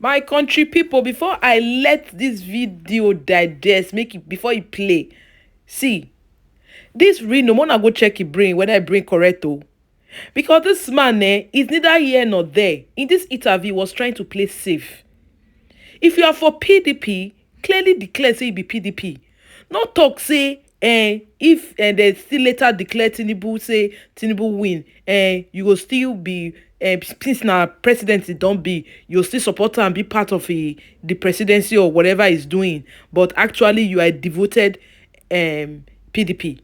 My country people, before I let this video digest, make it before it play. See, this Reno, wanna go check it brain whether I brain correct oh. Because this man is neither here nor there. In this interview, was trying to play safe. If you are for PDP, clearly declare say you be PDP. Not talk say if they still later declare Tinubu say Tinubu win, you will still be since now presidency don't be, you still support her and be part of the presidency or whatever he's doing. But actually you are a devoted PDP.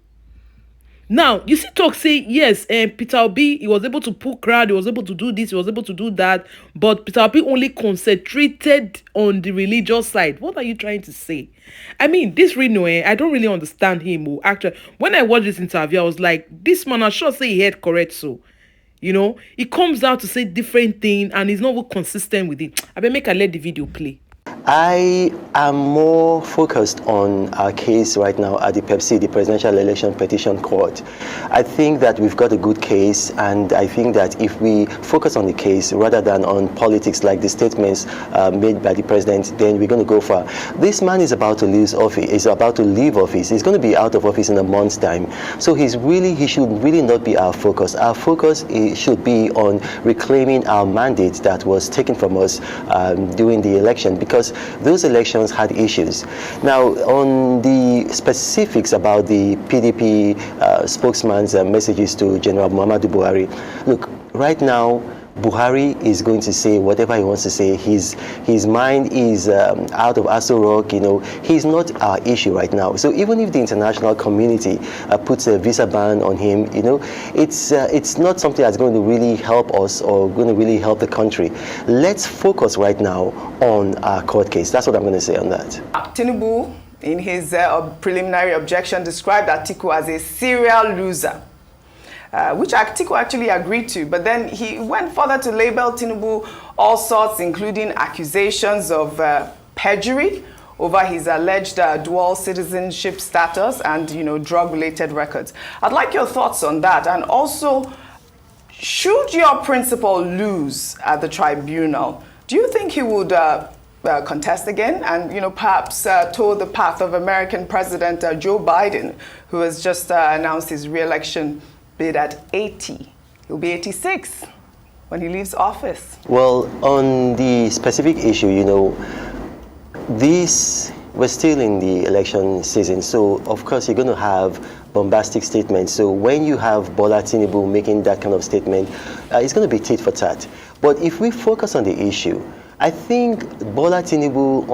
Now, you see talk say, yes, Peter Obi, he was able to pull crowd, he was able to do this, he was able to do that, but Peter Obi only concentrated on the religious side. What are you trying to say? I mean, this Reno, I don't really understand him. Actually, when I watched this interview, I was like, this man, I sure say he heard correct, so. He comes out to say different thing and he's not consistent with it. I better make I let the video play. I am more focused on our case right now at the PEPC, the Presidential Election Petition Court. I think that we've got a good case, and I think that if we focus on the case rather than on politics like the statements made by the president, then we're going to go far. This man is about to leave office. He's about to leave office. He's going to be out of office in a month's time. So he should really not be our focus. Our focus should be on reclaiming our mandate that was taken from us during the election, because those elections had issues. Now, on the specifics about the PDP spokesman's messages to General Muhammadu Buhari, look, right now, Buhari is going to say whatever he wants to say. His mind is out of Aso Rock. He's not our issue right now. So even if the international community puts a visa ban on him, it's not something that's going to really help us or going to really help the country. Let's focus right now on our court case. That's what I'm going to say on that. Tinubu, in his preliminary objection, described Atiku as a serial loser, which Atiku actually agreed to. But then he went further to label Tinubu all sorts, including accusations of perjury over his alleged dual citizenship status and, drug-related records. I'd like your thoughts on that. And also, should your principal lose at the tribunal, do you think he would contest again and, perhaps toe the path of American President Joe Biden, who has just announced his re-election bid at 80. He'll be 86 when he leaves office. Well, on the specific issue, we're still in the election season, so of course you're going to have bombastic statements. So when you have Bola Tinubu making that kind of statement, it's going to be tit for tat. But if we focus on the issue, I think Bola Tinubu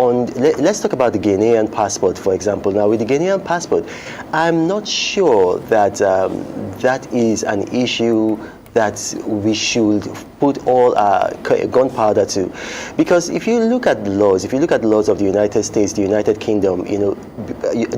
let's talk about the Ghanaian passport, for example. Now, with the Ghanaian passport, I'm not sure that that is an issue that we should put all our gunpowder to. Because if you look at the laws, of the United States, the United Kingdom,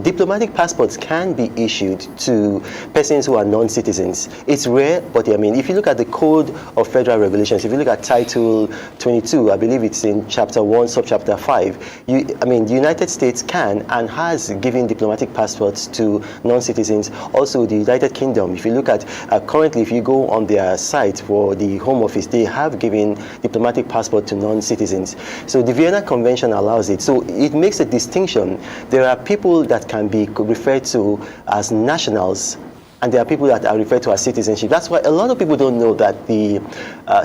diplomatic passports can be issued to persons who are non-citizens. It's rare, but if you look at the Code of Federal Regulations, if you look at Title 22, I believe it's in Chapter 1, Subchapter 5, the United States can and has given diplomatic passports to non-citizens. Also, the United Kingdom, if you look at, currently, if you go on their site for the Home Office, they have given diplomatic passport to non-citizens. So the Vienna Convention allows it. So it makes a distinction. There are people that can be referred to as nationals, and there are people that are referred to as citizenship. That's why a lot of people don't know that the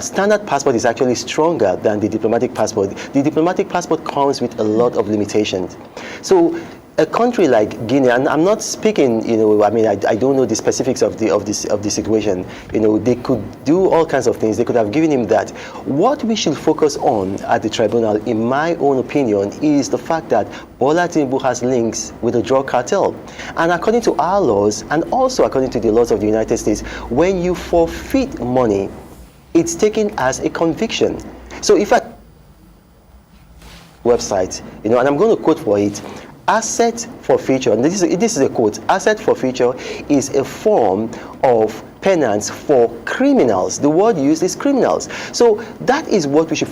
standard passport is actually stronger than the diplomatic passport. The diplomatic passport comes with a lot of limitations. So a country like Guinea, and I'm not speaking, I don't know the specifics of the situation. They could do all kinds of things. They could have given him that. What we should focus on at the tribunal, in my own opinion, is the fact that Bola Tinubu has links with the drug cartel. And according to our laws, and also according to the laws of the United States, when you forfeit money, it's taken as a conviction. So if I website, and I'm going to quote for it, asset forfeiture, and this is a quote, asset forfeiture is a form of penance for criminals. The word used is criminals. So that is what we should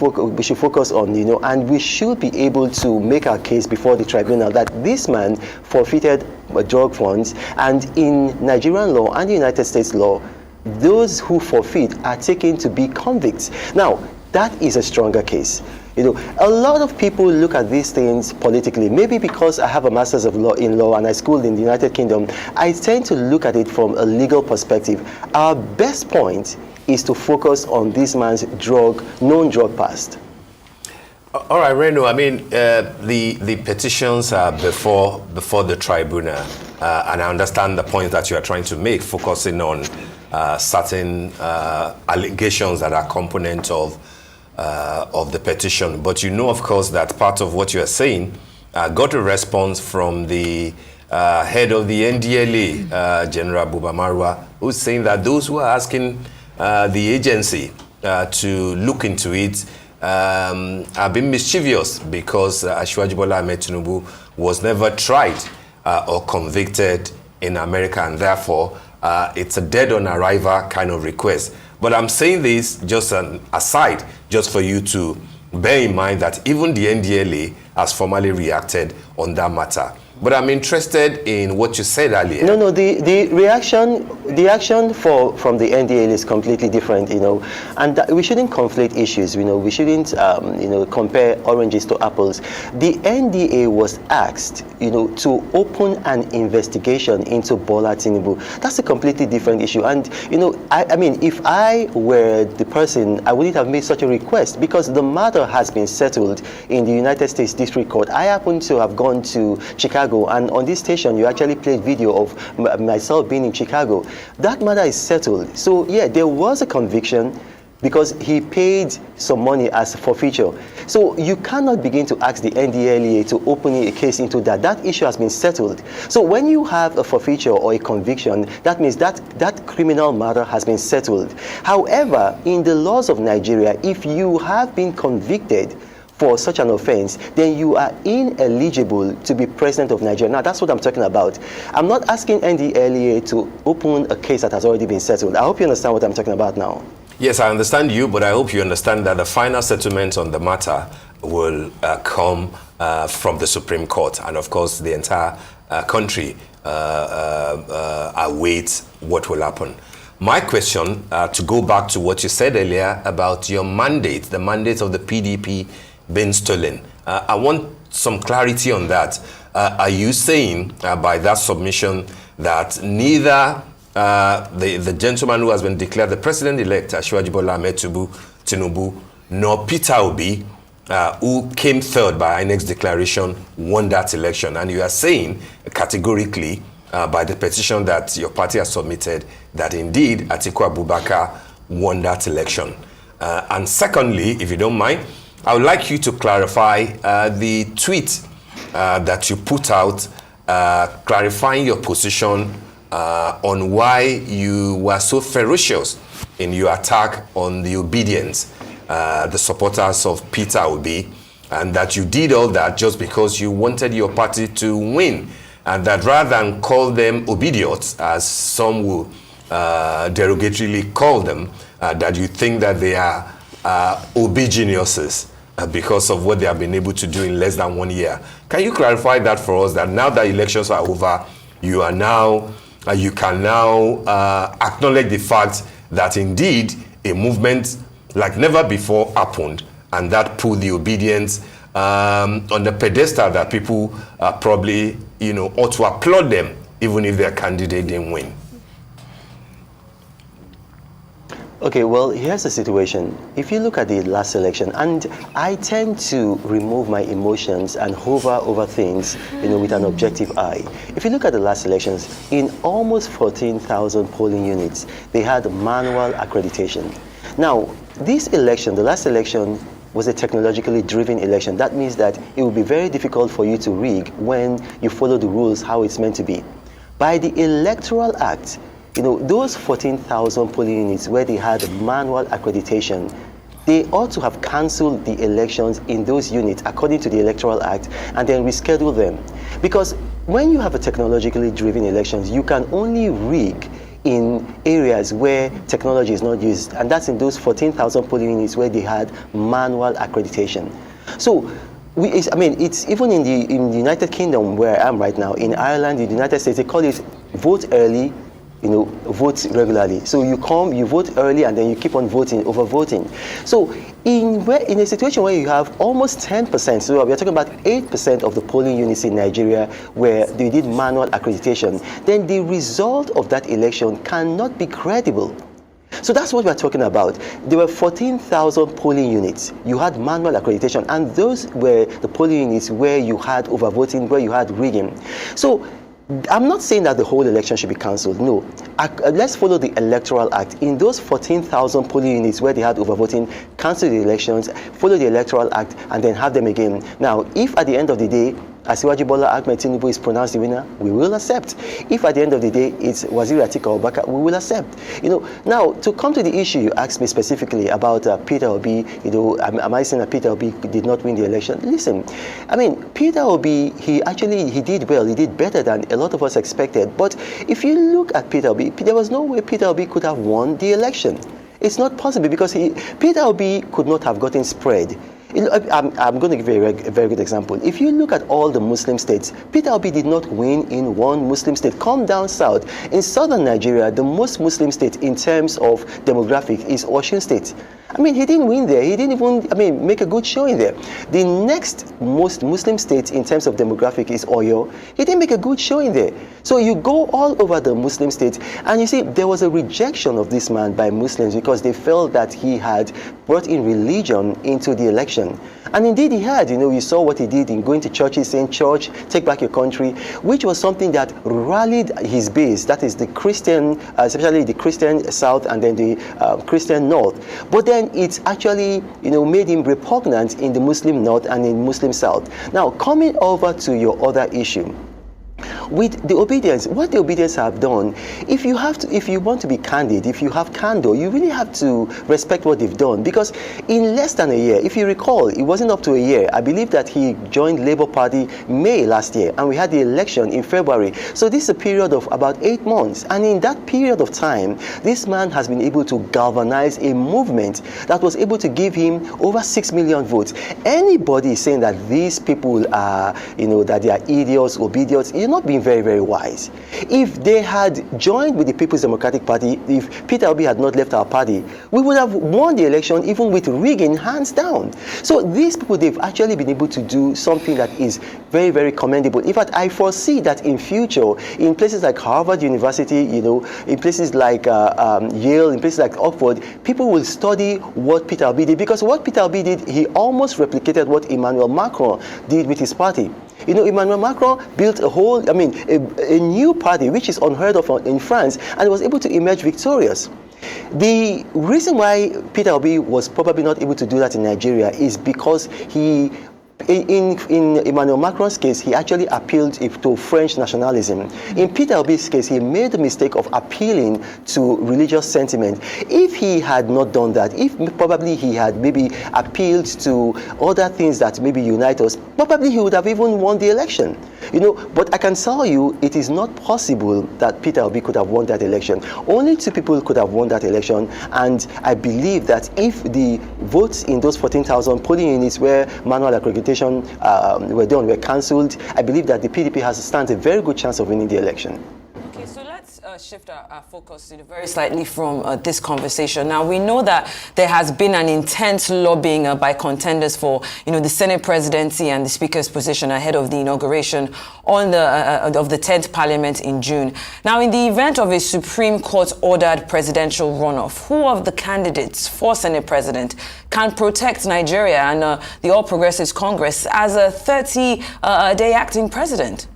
focus on, and we should be able to make our case before the tribunal that this man forfeited drug funds, and in Nigerian law and the United States law, those who forfeit are taken to be convicts. Now, that is a stronger case. You know, a lot of people look at these things politically. Maybe because I have a master's of law in law and I schooled in the United Kingdom, I tend to look at it from a legal perspective. Our best point is to focus on this man's known drug past. All right, Reno. I mean, the petitions are before the tribunal, and I understand the point that you are trying to make, focusing on certain allegations that are component of the petition. But you know, of course, that part of what you are saying got a response from the head of the NDLA, General Buba Marwa, who's saying that those who are asking the agency to look into it have been mischievous, because Asiwaju Bola Ahmed Tinubu was never tried or convicted in America, and therefore it's a dead on arrival kind of request. But I'm saying this just an aside, just for you to bear in mind that even the NDLA has formally reacted on that matter. But I'm interested in what you said earlier. No, the reaction from the NDA is completely different, you know, and we shouldn't conflate issues, you know. We shouldn't, compare oranges to apples. The NDA was asked, you know, to open an investigation into Bola Tinubu. That's a completely different issue. And, you know, I mean, if I were the person, I wouldn't have made such a request, because the matter has been settled in the United States District Court. I happen to have gone to Chicago, and on this station you actually played video of myself being in Chicago. That matter is settled. So yeah, there was a conviction because he paid some money as forfeiture. So you cannot begin to ask the NDLEA to open a case into that. That issue has been settled. So when you have a forfeiture or a conviction, that means that criminal matter has been settled. However, in the laws of Nigeria, if you have been convicted for such an offense, then you are ineligible to be president of Nigeria. Now, that's what I'm talking about. I'm not asking NDLEA to open a case that has already been settled. I hope you understand what I'm talking about now. Yes, I understand you, but I hope you understand that the final settlement on the matter will come from the Supreme Court. And of course, the entire country awaits what will happen. My question, to go back to what you said earlier about your mandate, the mandate of the PDP been stolen. I want some clarity on that. Are you saying by that submission that neither the gentleman who has been declared the president-elect, Asiwaju Bola Ahmed Tinubu, nor Peter Obi, who came third by INEC's declaration, won that election? And you are saying categorically by the petition that your party has submitted that indeed Atiku Abubakar won that election. And secondly, if you don't mind, I would like you to clarify the tweet that you put out clarifying your position on why you were so ferocious in your attack on the obedience, the supporters of Peter Obi, and that you did all that just because you wanted your party to win, and that rather than call them obidiots, as some will derogatorily call them, that you think that they are obigeniuses because of what they have been able to do in less than 1 year. Can you clarify that for us, that now that elections are over, you are now, you can now acknowledge the fact that indeed a movement like never before happened, and that put the obedience on the pedestal that people probably, you know, ought to applaud them even if their candidate didn't win? Okay, well, here's the situation. If you look at the last election, and I tend to remove my emotions and hover over things, you know, with an objective eye. If you look at the last elections, in almost 14,000 polling units, they had manual accreditation. Now, this election, the last election, was a technologically driven election. That means that it will be very difficult for you to rig when you follow the rules how it's meant to be. By the Electoral Act, you know, those 14,000 polling units where they had manual accreditation, they ought to have cancelled the elections in those units according to the Electoral Act and then reschedule them. Because when you have a technologically driven elections, you can only rig in areas where technology is not used, and that's in those 14,000 polling units where they had manual accreditation. So, it's even in the United Kingdom where I am right now, in Ireland, in the United States, they call it vote early, vote regularly. So you come, you vote early, and then you keep on voting, overvoting. So in a situation where you have almost 10%, so we're talking about 8% of the polling units in Nigeria where they did manual accreditation, then the result of that election cannot be credible. So that's what we're talking about. There were 14,000 polling units. You had manual accreditation, and those were the polling units where you had overvoting, where you had rigging. So I'm not saying that the whole election should be cancelled. No. Let's follow the Electoral Act. In those 14,000 polling units where they had overvoting, cancel the elections, follow the Electoral Act, and then have them again. Now, if at the end of the day, Asiwaju Bola Ahmed Tinubu is pronounced the winner, we will accept. If at the end of the day it's Waziri Atiku Abubakar, we will accept. Now to come to the issue you asked me specifically about Peter Obi, am I saying that Peter Obi did not win the election? Listen, I mean, Peter Obi, he did well, he did better than a lot of us expected. But if you look at Peter Obi, there was no way Peter Obi could have won the election. It's not possible because Peter Obi could not have gotten spread. I'm going to give you a very good example. If you look at all the Muslim states, Peter Obi did not win in one Muslim state. Come down south. In southern Nigeria, the most Muslim state in terms of demographic is Osun State. I mean, he didn't win there. He didn't even, make a good showing there. The next most Muslim state in terms of demographic is Oyo. He didn't make a good showing there. So you go all over the Muslim states, and you see there was a rejection of this man by Muslims because they felt that he had brought in religion into the election. And indeed he had. You saw what he did in going to churches, saying, "Church, take back your country," which was something that rallied his base. That is the Christian, especially the Christian South and then the Christian North. But then it actually, made him repugnant in the Muslim North and in Muslim South. Now, coming over to your other issue, with the obedience, what the obedience have done, if you want to be candid, if you have candor, you really have to respect what they've done. Because in less than a year, if you recall, it wasn't up to a year. I believe that he joined Labour Party May last year, and we had the election in February. So this is a period of about 8 months. And in that period of time, this man has been able to galvanize a movement that was able to give him over 6 million votes. Anybody saying that these people are, that they are idiots, obedience, you're not being very, very wise. If they had joined with the People's Democratic Party, if Peter Obi had not left our party, we would have won the election even with rigging, hands down. So these people, they've actually been able to do something that is very, very commendable. In fact, I foresee that in future, in places like Harvard University, in places like Yale, in places like Oxford, people will study what Peter Obi did, because what Peter Obi did, he almost replicated what Emmanuel Macron did with his party. Emmanuel Macron built a new party, which is unheard of in France, and was able to emerge victorious. The reason why Peter Obi was probably not able to do that in Nigeria is because in Emmanuel Macron's case, he actually appealed to French nationalism. In Peter Obi's case, he made the mistake of appealing to religious sentiment. If he had not done that, if probably he had maybe appealed to other things that maybe unite us, probably he would have even won the election. But I can tell you, it is not possible that Peter Obi could have won that election. Only 2 people could have won that election, and I believe that if the votes in those 14,000 polling units where manual accreditation were cancelled, I believe that the PDP stands a very good chance of winning the election. Okay, so let's shift our focus very slightly from this conversation. Now, we know that there has been an intense lobbying by contenders for, the Senate presidency and the Speaker's position ahead of the inauguration of the 10th Parliament in June. Now, in the event of a Supreme Court-ordered presidential runoff, who of the candidates for Senate President can protect Nigeria and the All Progressives Congress as a 30-day acting president?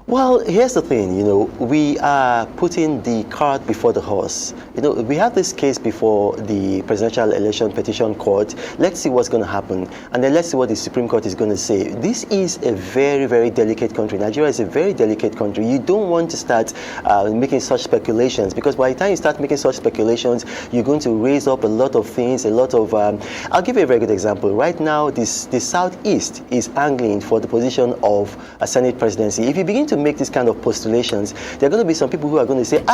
Well, here's the thing, we are putting the cart before the horse. We have this case before the Presidential Election Petition Court. Let's see what's going to happen, and then let's see what the Supreme Court is going to say. This is a very, very delicate country. Nigeria is a very delicate country. You don't want to start making such speculations, because by the time you start making such speculations, you're going to raise up a lot of things, a lot of... I'll give you a very good example. Right now, the Southeast is angling for the position of a Senate presidency. If you begin to make this kind of postulations, there are going to be some people who are going to say,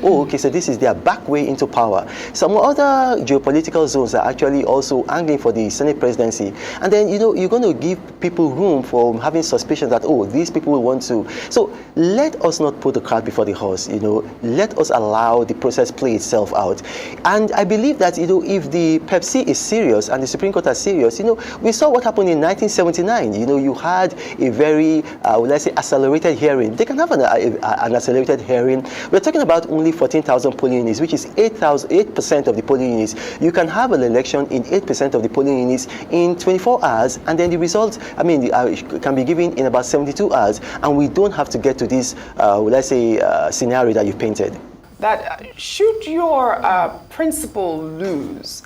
okay, so this is their back way into power. Some other geopolitical zones are actually also angling for the Senate presidency. And then, you're going to give people room for having suspicion that, these people will want to. So let us not put the cart before the horse, let us allow the process play itself out. And I believe that, if the Pepsi is serious and the Supreme Court is serious, we saw what happened in 1979. You had a very, let's say, accelerated hearing. They can have an accelerated hearing. We're talking about only 14,000 polling units, which is 8% of the polling units. You can have an election in 8% of the polling units in 24 hours, and then the results, can be given in about 72 hours, and we don't have to get to this, let's say, scenario that you've painted. That should your principal lose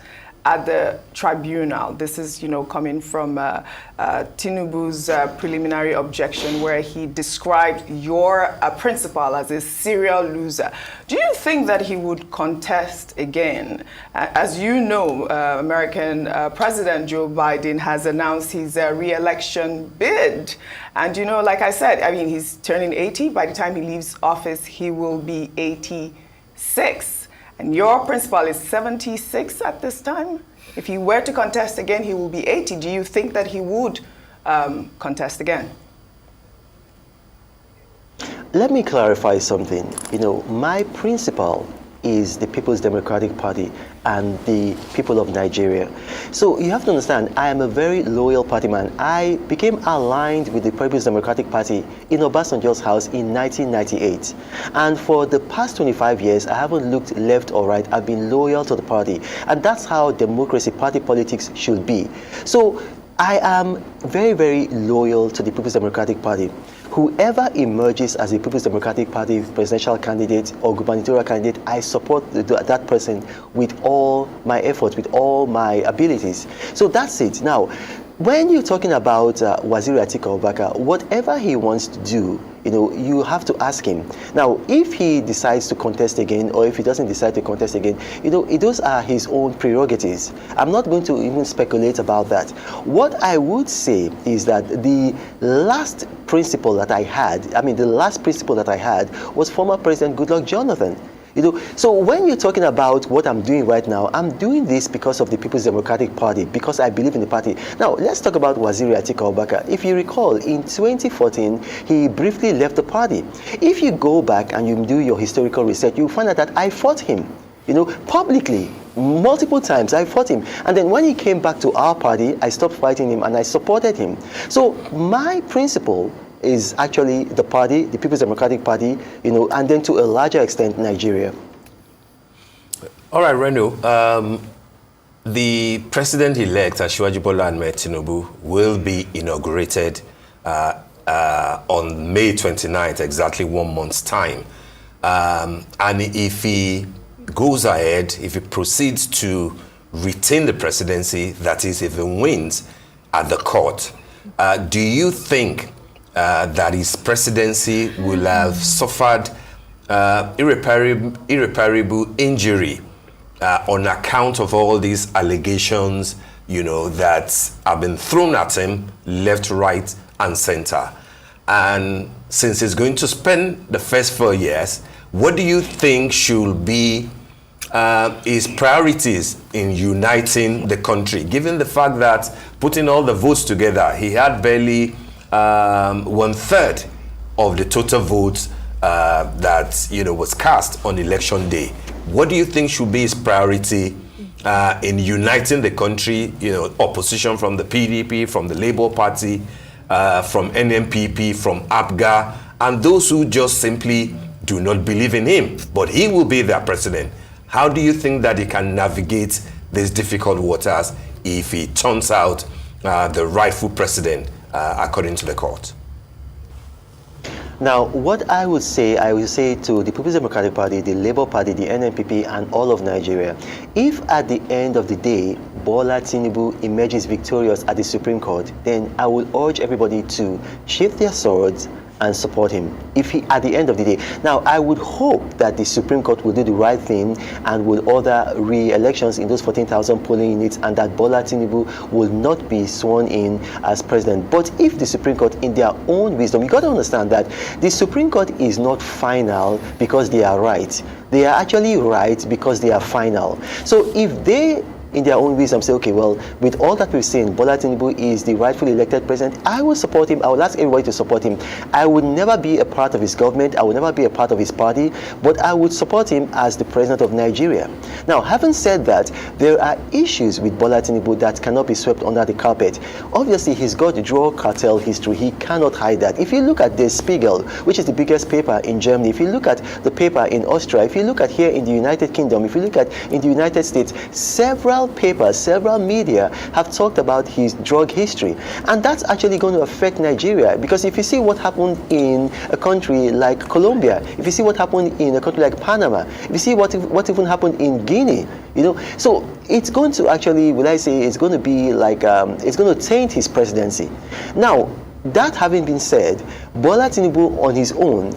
at the tribunal, this is, coming from Tinubu's preliminary objection, where he described your principal as a serial loser. Do you think that he would contest again? As you know, American President Joe Biden has announced his re-election bid. And, like I said, he's turning 80. By the time he leaves office, he will be 86. And your principal is 76 at this time. If he were to contest again, he will be 80. Do you think that he would contest again? Let me clarify something. My principal is the People's Democratic Party and the people of Nigeria. So you have to understand, I am a very loyal party man. I became aligned with the People's Democratic Party in Obasanjo's house in 1998. And for the past 25 years, I haven't looked left or right. I've been loyal to the party. And that's how democracy, party politics should be. So I am very, very loyal to the People's Democratic Party. Whoever emerges as a People's Democratic Party presidential candidate or gubernatorial candidate, I support that person with all my efforts, with all my abilities. So that's it. Now, when you're talking about Waziri Atiku Abubakar, whatever he wants to do, you have to ask him. Now, if he decides to contest again, or if he doesn't decide to contest again, those are his own prerogatives. I'm not going to even speculate about that. What I would say is that the last principle that I had was former President Goodluck Jonathan. So when you're talking about what I'm doing right now, I'm doing this because of the People's Democratic Party, because I believe in the party. Now, let's talk about Waziri Atiku Abubakar. If you recall, in 2014, he briefly left the party. If you go back and you do your historical research, you'll find out that I fought him, publicly. Multiple times I fought him. And then when he came back to our party, I stopped fighting him and I supported him. So my principle is actually the party, the People's Democratic Party, and then to a larger extent, Nigeria. All right, Reno. The president-elect, Asiwaju Bola Ahmed Tinubu, will be inaugurated on May 29th, exactly 1 month's time. And if he goes ahead, if he proceeds to retain the presidency, that is, if he wins at the court, do you think that his presidency will have suffered irreparable injury on account of all these allegations, that have been thrown at him left, right, and center? And since he's going to spend the first 4 years, what do you think should be his priorities in uniting the country, given the fact that putting all the votes together, he had barely 1/3 of the total votes that was cast on election day? What do you think should be his priority in uniting the country? Opposition from the PDP, from the Labour Party, from NMPP, from APGA, and those who just simply do not believe in him, but he will be their president. How do you think that he can navigate these difficult waters if he turns out the rightful president according to the court? Now, what I would say to the People's Democratic Party, the Labour Party, the NNPP, and all of Nigeria, if at the end of the day, Bola Tinubu emerges victorious at the Supreme Court, then I will urge everybody to shift their swords and support him if he, at the end of the day. Now, I would hope that the Supreme Court will do the right thing and will order re-elections in those 14,000 polling units, and that Bola Tinubu will not be sworn in as president. But if the Supreme Court, in their own wisdom, you got to understand that the Supreme Court is not final because they are right. They are actually right because they are final. So if they, in their own wisdom, say, okay, well, with all that we've seen, Bola Tinubu is the rightfully elected president, I will support him. I will ask everybody to support him. I would never be a part of his government. I would never be a part of his party, but I would support him as the president of Nigeria. Now, having said that, there are issues with Bola Tinubu that cannot be swept under the carpet. Obviously, he's got drug cartel history. He cannot hide that. If you look at the Spiegel, which is the biggest paper in Germany, if you look at the paper in Austria, if you look at here in the United Kingdom, if you look at in the United States, several papers, several media have talked about his drug history, and that's actually going to affect Nigeria, because if you see what happened in a country like Colombia, if you see what happened in a country like Panama, if you see what even happened in Guinea, so it's going to actually, will I say, it's going to be like it's going to taint his presidency. Now, that having been said, Bola Tinubu on his own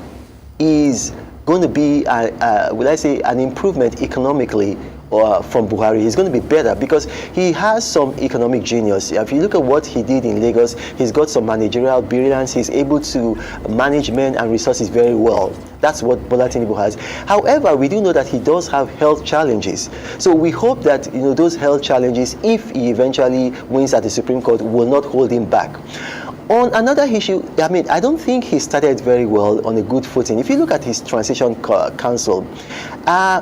is going to be will I say, an improvement economically from Buhari. He's going to be better because he has some economic genius. If you look at what he did in Lagos, he's got some managerial brilliance. He's able to manage men and resources very well. That's what Bola Tinubu has. However, we do know that he does have health challenges. So we hope that those health challenges, if he eventually wins at the Supreme Court, will not hold him back. On another issue, I don't think he started very well on a good footing. If you look at his transition council,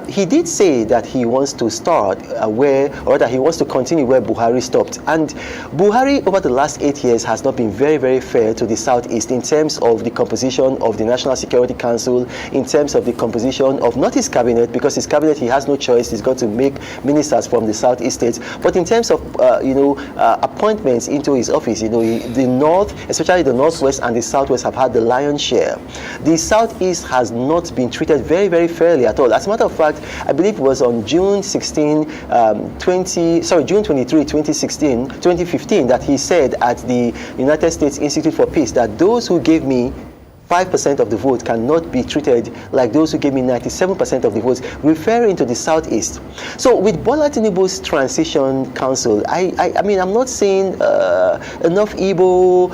he did say that he wants to start that he wants to continue where Buhari stopped. And Buhari, over the last 8 years, has not been very, very fair to the Southeast in terms of the composition of the National Security Council, in terms of the composition of not his cabinet, because his cabinet, he has no choice. He's got to make ministers from the Southeast states. But in terms of, appointments into his office, the North, especially the Northwest and the Southwest, have had the lion's share. The Southeast has not been treated very, very fairly at all. As a matter of fact, I believe it was on June 23, 2015, that he said at the United States Institute for Peace that those who gave me 5% of the vote cannot be treated like those who gave me 97% of the votes, referring to the Southeast. So with Bola Tinubu's transition council, I'm not seeing enough Igbo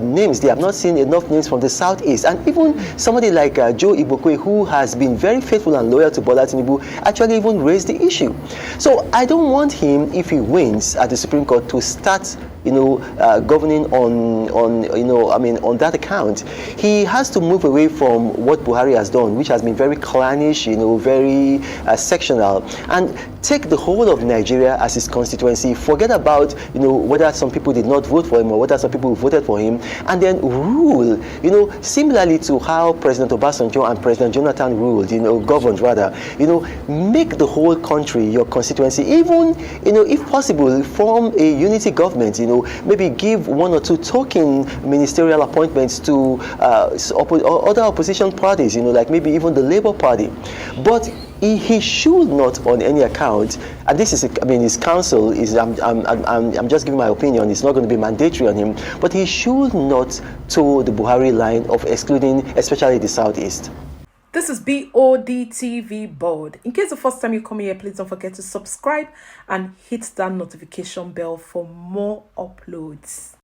names there. I'm not seeing enough names from the Southeast. And even somebody like Joe Igbokwe, who has been very faithful and loyal to Bola Tinubu, actually even raised the issue. So I don't want him, if he wins at the Supreme Court, to start governing on that account. He has to move away from what Buhari has done, which has been very clannish, very sectional, and take the whole of Nigeria as his constituency. Forget about whether some people did not vote for him or whether some people voted for him, and then rule similarly to how President Obasanjo and President Jonathan ruled, governed rather. Make the whole country your constituency. Even if possible, form a unity government. Maybe give one or two token ministerial appointments to other opposition parties, like maybe even the Labour Party. But he should not, on any account, and this is, his counsel is, I'm just giving my opinion, it's not going to be mandatory on him, but he should not toe the Buhari line of excluding, especially the Southeast. This is Bod TV Bod. In case the first time you come here, please don't forget to subscribe and hit that notification bell for more uploads.